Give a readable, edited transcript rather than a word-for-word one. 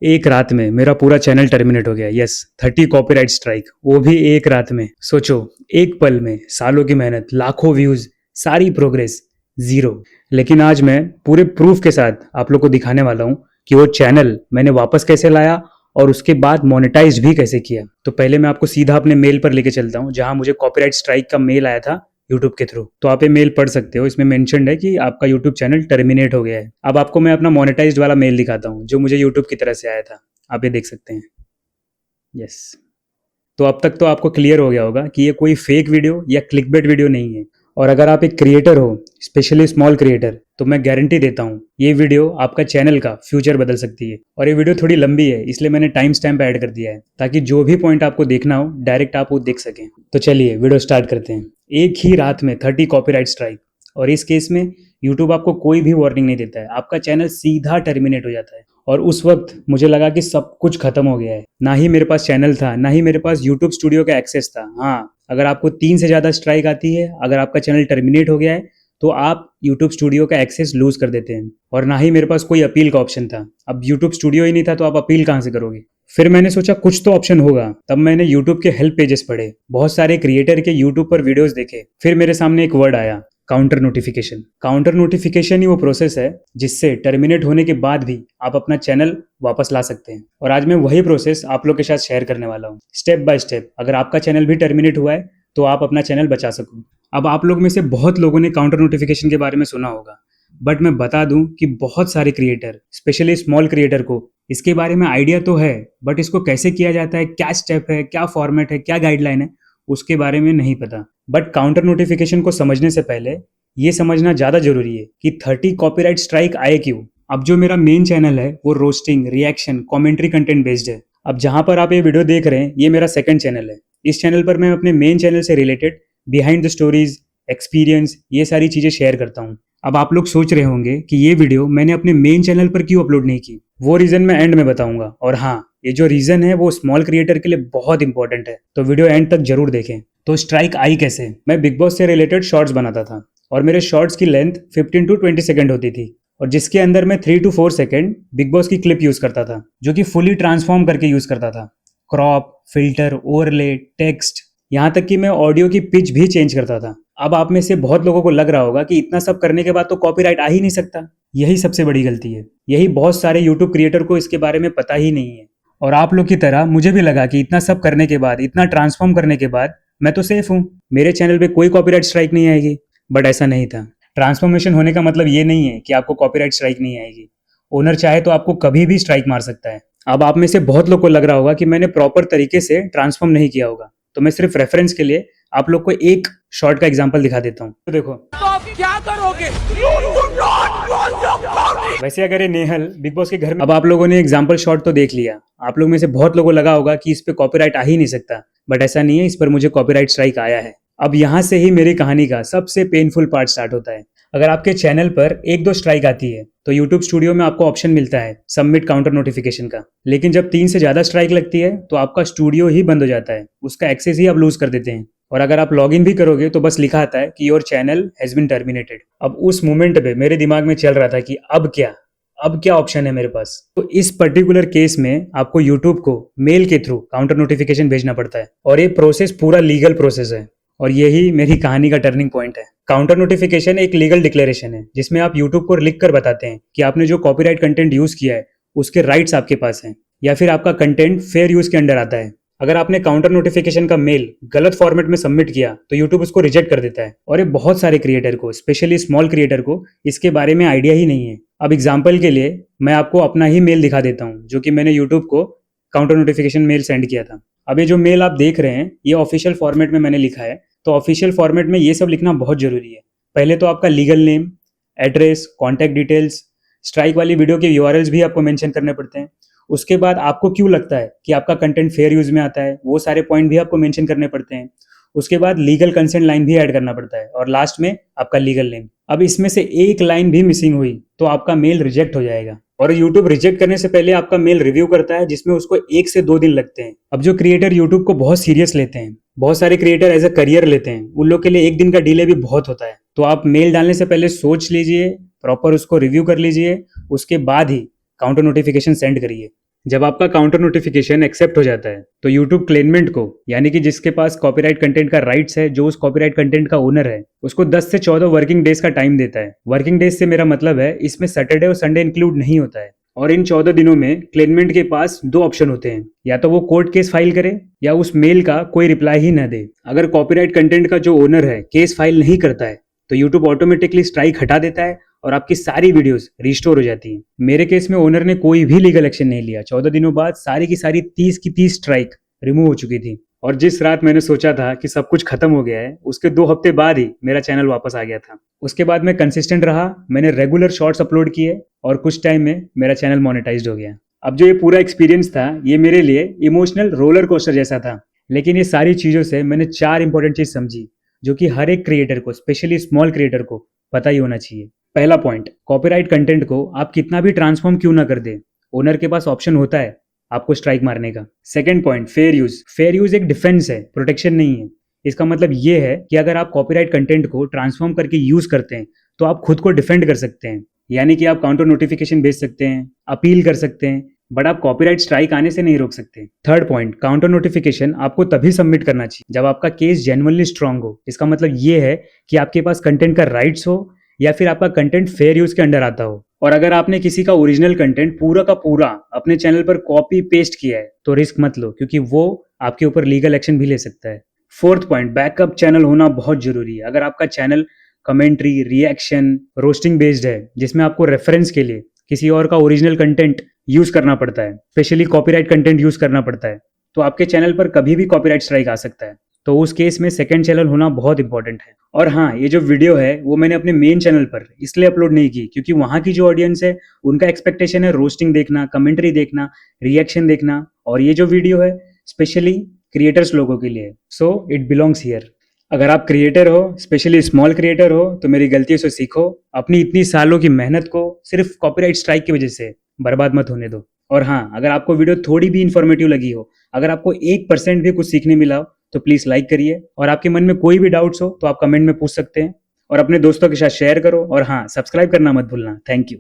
एक रात में मेरा पूरा चैनल टर्मिनेट हो गया। यस, 30 कॉपीराइट स्ट्राइक, वो भी एक रात में। सोचो, एक पल में सालों की मेहनत, लाखों व्यूज, सारी प्रोग्रेस, जीरो। लेकिन आज मैं पूरे प्रूफ के साथ आप लोग को दिखाने वाला हूँ कि वो चैनल मैंने वापस कैसे लाया और उसके बाद मोनेटाइज भी कैसे किया। तो पहले मैं आपको सीधा अपने मेल पर लेके चलता हूँ, जहां मुझे कॉपीराइट स्ट्राइक का मेल आया था यूट्यूब के थ्रू। तो आप ये मेल पढ़ सकते हो, इसमें मेंशन्ड है कि आपका यूट्यूब चैनल टर्मिनेट हो गया है। अब आपको मैं अपना मोनेटाइज्ड वाला मेल दिखाता हूँ जो मुझे यूट्यूब की तरफ से आया था। आप ये देख सकते हैं। यस। तो अब तक तो आपको क्लियर हो गया होगा कि ये कोई फेक वीडियो या क्लिकबेट वीडियो नहीं है। और अगर आप एक क्रिएटर हो, स्पेशली स्मॉल क्रिएटर, तो मैं गारंटी देता हूँ ये वीडियो आपका चैनल का फ्यूचर बदल सकती है। और ये वीडियो थोड़ी लंबी है, इसलिए मैंने टाइम स्टैम्प ऐड कर दिया है ताकि जो भी पॉइंट आपको देखना हो डायरेक्ट आप वो देख सकें। तो चलिए वीडियो स्टार्ट करते हैं। एक ही रात में 30 कॉपीराइट स्ट्राइक, और इस केस में यूट्यूब आपको कोई भी वार्निंग नहीं देता है, आपका चैनल सीधा टर्मिनेट हो जाता है। और उस वक्त मुझे लगा कि सब कुछ खत्म हो गया है। ना ही मेरे पास चैनल था, ना ही मेरे पास यूट्यूब स्टूडियो का एक्सेस था। हाँ, अगर आपको 3 से ज़्यादा स्ट्राइक आती है, अगर आपका चैनल टर्मिनेट हो गया है, तो आप यूट्यूब स्टूडियो का एक्सेस लूज कर देते हैं। और ना ही मेरे पास कोई अपील का ऑप्शन था। अब यूट्यूब स्टूडियो ही नहीं था तो आप अपील कहाँ से करोगे। फिर मैंने सोचा कुछ तो ऑप्शन होगा। तब मैंने यूट्यूब के हेल्प पेजेस पढ़े, बहुत सारे क्रिएटर के यूट्यूब पर वीडियोस देखे। फिर मेरे सामने एक वर्ड आया, काउंटर नोटिफिकेशन। काउंटर नोटिफिकेशन ही वो प्रोसेस है जिससे टर्मिनेट होने के बाद भी आप अपना चैनल वापस ला सकते हैं। और आज मैं वही प्रोसेस आप लोग के साथ शेयर करने वाला हूँ, स्टेप बाय स्टेप। अगर आपका चैनल भी टर्मिनेट हुआ है तो आप अपना चैनल बचा सको। अब आप लोग में से बहुत लोगों ने काउंटर नोटिफिकेशन के बारे में सुना होगा, बट मैं बता दूं कि बहुत सारे क्रिएटर, स्पेशली स्मॉल क्रिएटर को इसके बारे में आइडिया तो है, बट इसको कैसे किया जाता है, क्या स्टेप है, क्या फॉर्मेट है, क्या गाइडलाइन है, उसके बारे में नहीं पता। बट काउंटर नोटिफिकेशन को समझने से पहले ये समझना ज़्यादा जरूरी है कि 30 कॉपीराइट स्ट्राइक आए क्यों। अब जो मेरा मेन चैनल है वो roasting, reaction, commentary content based है। अब जहां पर आप ये वीडियो देख रहे हैं ये मेरा सेकंड चैनल है। इस चैनल पर मैं अपने मेन चैनल से related behind the stories, experience, ये सारी चीज़ें शेयर करता हूँ। अब आप लोग सोच रहे होंगे कि ये वीडियो मैंने अपने मेन चैनल पर क्यों अपलोड नहीं की। वो रीज़न मैं एंड में बताऊंगा। और हाँ, ये जो रीज़न है वो स्मॉल क्रिएटर के लिए बहुत इंपॉर्टेंट है, तो वीडियो एंड तक जरूर देखें। तो स्ट्राइक आई कैसे। मैं बिग बॉस से रिलेटेड शॉर्ट्स बनाता था और मेरे शॉर्ट्स की लेंथ 15 टू 20 सेकंड होती थी, और जिसके अंदर मैं 3 टू 4 सेकंड बिग बॉस की क्लिप यूज़ करता था, जो कि फुली ट्रांसफॉर्म करके यूज़ करता था। क्रॉप, फिल्टर, ओवरले, टेक्स्ट, यहाँ तक कि मैं ऑडियो की पिच भी चेंज करता था। अब आप में से बहुत लोगों को लग रहा होगा कि इतना सब करने के बाद तो कॉपीराइट आ ही नहीं सकता। यही सबसे बड़ी गलती है। यही बहुत सारे यूट्यूब क्रिएटर को इसके बारे में पता ही नहीं है। और आप लोग की तरह मुझे भी लगा कि इतना सब करने के बाद, इतना ट्रांसफॉर्म करने के बाद मैं तो सेफ हूँ, मेरे चैनल पे कोई कॉपीराइट स्ट्राइक नहीं आएगी। बट ऐसा नहीं था। ट्रांसफॉर्मेशन होने का मतलब ये नहीं है कि आपको कॉपीराइट स्ट्राइक नहीं आएगी। ओनर चाहे तो आपको कभी भी स्ट्राइक मार सकता है। अब आप में से बहुत लोग को लग रहा होगा कि मैंने प्रॉपर तरीके से ट्रांसफॉर्म नहीं किया होगा, तो मैं सिर्फ रेफरेंस के लिए आप लोग को एक शॉर्ट का एग्जांपल दिखा देता हूँ। तो देखो, तो आप क्या करोगे? वैसे अगर ये नेहल बिग बॉस के घर में, अब आप लोगों ने एग्जांपल शॉट तो देख लिया। आप लोग में से बहुत लोगों को लगा होगा कि इस पे कॉपीराइट आ ही नहीं सकता, बट ऐसा नहीं है, इस पर मुझे कॉपीराइट स्ट्राइक आया है। अब यहाँ से ही मेरी कहानी का सबसे पेनफुल पार्ट स्टार्ट होता है। अगर आपके चैनल पर एक दो स्ट्राइक आती है तो यूट्यूब स्टूडियो में आपको ऑप्शन मिलता है सबमिट काउंटर नोटिफिकेशन का। लेकिन जब 3 से ज्यादा स्ट्राइक लगती है तो आपका स्टूडियो ही बंद हो जाता है, उसका एक्सेस ही आप लूज कर देते हैं। और अगर आप लॉगिन भी करोगे तो बस लिखा आता है कि your channel has been terminated. अब उस मोमेंट पे मेरे दिमाग में चल रहा था कि अब क्या ऑप्शन है मेरे पास। तो इस पर्टिकुलर केस में आपको यूट्यूब को मेल के थ्रू काउंटर नोटिफिकेशन भेजना पड़ता है, और ये प्रोसेस पूरा लीगल प्रोसेस है। और यही मेरी कहानी का टर्निंग पॉइंट है। काउंटर नोटिफिकेशन एक लीगल डिक्लेरेशन है जिसमें आप यूट्यूब को लिख कर बताते हैं कि आपने जो कॉपीराइट कंटेंट यूज किया है उसके राइट्स आपके पास हैं, या फिर आपका कंटेंट फेयर यूज के अंडर आता है। अगर आपने काउंटर नोटिफिकेशन का मेल गलत फॉर्मेट में सबमिट किया तो यूट्यूब उसको रिजेक्ट कर देता है। और ये बहुत सारे क्रिएटर को, स्पेशली स्मॉल क्रिएटर को, इसके बारे में आइडिया ही नहीं है। अब एग्जाम्पल के लिए मैं आपको अपना ही मेल दिखा देता हूँ, जो कि मैंने यूट्यूब को काउंटर नोटिफिकेशन मेल सेंड किया था। अब ये जो मेल आप देख रहे हैं ये ऑफिशियल फॉर्मेट में मैंने लिखा है। तो ऑफिशियल फॉर्मेट में ये सब लिखना बहुत जरूरी है। पहले तो आपका legal name, address, contact details, strike वाली वीडियो के यूआरएल्स भी आपको मेंशन करने पड़ते हैं। उसके बाद आपको क्यों लगता है कि आपका कंटेंट फेयर यूज में आता है, वो सारे पॉइंट भी आपको मेंशन करने पड़ते हैं। उसके बाद लीगल कंसेंट लाइन भी ऐड करना पड़ता है, और लास्ट में आपका लीगल नेम। अब इसमें से एक लाइन भी मिसिंग हुई तो आपका मेल रिजेक्ट हो जाएगा। और यूट्यूब रिजेक्ट करने से पहले आपका मेल रिव्यू करता है, जिसमें उसको 1 से 2 दिन लगते हैं। अब जो क्रिएटर यूट्यूब को बहुत सीरियस लेते हैं, बहुत सारे क्रिएटर एज अ करियर लेते हैं, उन लोग के लिए 1 दिन का डिले भी बहुत होता है। तो आप मेल डालने से पहले सोच लीजिए, प्रॉपर उसको रिव्यू कर लीजिए, उसके बाद ही काउंटर नोटिफिकेशन सेंड करिए। जब आपका काउंटर नोटिफिकेशन एक्सेप्ट हो जाता है तो यूट्यूब क्लेममेंट को, यानी कि जिसके पास कॉपीराइट कंटेंट का राइट्स है, जो उस कॉपीराइट कंटेंट का ओनर है, उसको 10 से 14 वर्किंग डेज का टाइम देता है। वर्किंग डेज से मेरा मतलब है इसमें सैटरडे और संडे इंक्लूड नहीं होता है। और इन 14 दिनों में क्लेममेंट के पास दो ऑप्शन होते हैं, या तो वो कोर्ट केस फाइल करे या उस मेल का कोई रिप्लाई ही न दे। अगर कॉपीराइट कंटेंट का जो ओनर है केस फाइल नहीं करता है तो यूट्यूब ऑटोमेटिकली स्ट्राइक हटा देता है और आपकी सारी वीडियोस रिस्टोर हो जाती हैं। मेरे केस में ओनर ने कोई भी लीगल एक्शन नहीं लिया। 14 दिनों बाद सारी की सारी 30 की 30 स्ट्राइक रिमूव हो चुकी थी। और जिस रात मैंने सोचा था कि सब कुछ खत्म हो गया है, उसके 2 हफ्ते बाद ही मेरा चैनल वापस आ गया था। उसके बाद मैं कंसिस्टेंट रहा, मैंने रेगुलर शॉर्ट्स अपलोड किए और कुछ टाइम में मेरा चैनल मोनेटाइज्ड हो गया। अब जो ये पूरा एक्सपीरियंस था, ये मेरे लिए इमोशनल रोलर कोस्टर जैसा था। लेकिन ये सारी चीजों से मैंने 4 इंपॉर्टेंट चीज समझी जो कि हर एक क्रिएटर को, स्पेशली स्मॉल क्रिएटर को पता ही होना चाहिए। पहला पॉइंट, कॉपीराइट कंटेंट को आप कितना भी ट्रांसफॉर्म क्यों ना कर दे, ओनर के पास ऑप्शन होता है आपको स्ट्राइक मारने का। Second point, fair use. Fair use एक डिफेंस है, प्रोटेक्शन नहीं है। इसका मतलब ये है कि अगर आप कॉपीराइट कंटेंट को ट्रांसफॉर्म करके यूज करते हैं तो आप खुद को डिफेंड कर सकते हैं। यानी कि आप काउंटर नोटिफिकेशन भेज सकते हैं, अपील कर सकते हैं, बट आप कॉपीराइट स्ट्राइक आने से नहीं रोक सकते। थर्ड पॉइंट, काउंटर नोटिफिकेशन आपको तभी सबमिट करना चाहिए जब आपका केस जेन्युइनली स्ट्रांग हो। इसका मतलब ये है कि आपके पास कंटेंट का राइट्स हो या फिर आपका कंटेंट फेयर यूज के अंडर आता हो। और अगर आपने किसी का ओरिजिनल कंटेंट पूरा का पूरा अपने चैनल पर कॉपी पेस्ट किया है तो रिस्क मत लो, क्योंकि वो आपके ऊपर लीगल एक्शन भी ले सकता है। फोर्थ पॉइंट, बैकअप चैनल होना बहुत जरूरी है। अगर आपका channel commentary, reaction, roasting based है, जिसमें आपको रेफरेंस के लिए किसी और का ओरिजिनल कंटेंट यूज करना पड़ता है, स्पेशली कॉपीराइट कंटेंट यूज करना पड़ता है, तो आपके चैनल पर कभी भी कॉपीराइट स्ट्राइक आ सकता है। तो उस केस में सेकंड चैनल होना बहुत इंपॉर्टेंट है। और हाँ, ये जो वीडियो है वो मैंने अपने मेन चैनल पर इसलिए अपलोड नहीं की क्योंकि वहां की जो ऑडियंस है उनका एक्सपेक्टेशन है रोस्टिंग देखना, कमेंट्री देखना, रिएक्शन देखना, और ये जो वीडियो है स्पेशली क्रिएटर्स लोगों के लिए। So it belongs here. अगर आप क्रिएटर हो, स्पेशली स्मॉल क्रिएटर हो, तो मेरी गलतियों से सीखो। अपनी इतनी सालों की मेहनत को सिर्फ कॉपीराइट स्ट्राइक की वजह से बर्बाद मत होने दो। और हाँ, अगर आपको वीडियो थोड़ी भी इंफॉर्मेटिव लगी हो, अगर आपको 1% भी कुछ सीखने मिला हो, तो प्लीज लाइक करिए। और आपके मन में कोई भी डाउट्स हो तो आप कमेंट में पूछ सकते हैं और अपने दोस्तों के साथ शेयर करो। और हाँ, सब्सक्राइब करना मत भूलना। Thank you.